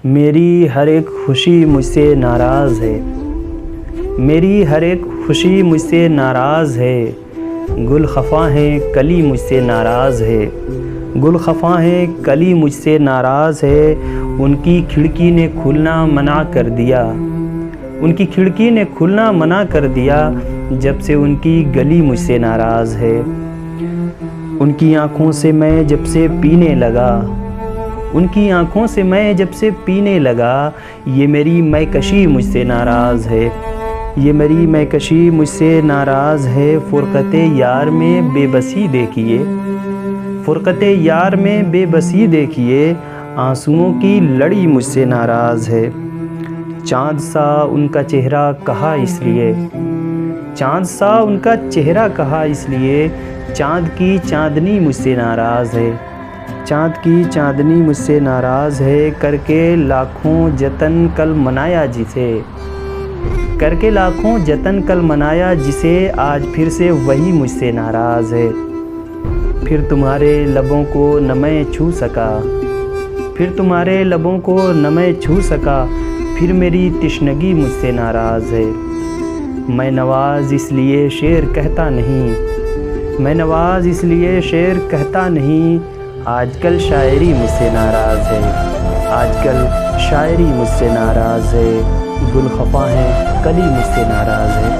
میری ہر ایک خوشی مجھ سے ناراض ہے، میری ہر ایک خوشی مجھ سے ناراض ہے، گل خفا ہیں کلی مجھ سے ناراض ہے، گل خفا ہیں کلی مجھ سے ناراض ہے، ان کی کھڑکی نے کھلنا منع کر دیا، ان کی کھڑکی نے کھلنا منع کر دیا، جب سے ان کی گلی مجھ سے ناراض ہے، ان کی آنکھوں سے میں جب سے پینے لگا، ان کی آنکھوں سے میں جب سے پینے لگا، یہ میری میں کشی مجھ سے ناراض ہے، یہ میری میں کشی مجھ سے ناراض ہے، فرقت یار میں بے بسی دیکھیے، فرقت یار میں بے بسی دیکھیے، آنسوؤں کی لڑی مجھ سے ناراض ہے، چاند سا ان کا چہرہ کہا اس لیے، چاند سا ان کا چہرہ کہا اس لیے، چاند کی چاندنی مجھ سے ناراض ہے، چاند کی چاندنی مجھ سے ناراض ہے، کر کے لاکھوں جتن کل منایا جسے، کر کے لاکھوں جتن کل منایا جسے، آج پھر سے وہی مجھ سے ناراض ہے، پھر تمہارے لبوں کو نہ میں چھو سکا، پھر تمہارے لبوں کو نہ میں چھو سکا، پھر میری تشنگی مجھ سے ناراض ہے، میں نواز اس لیے شعر کہتا نہیں، میں نواز اس لیے شعر کہتا نہیں، آج کل شاعری مجھ سے ناراض ہے، آج کل شاعری مجھ سے ناراض ہے، گل خفا ہیں کلی مجھ سے ناراض ہے۔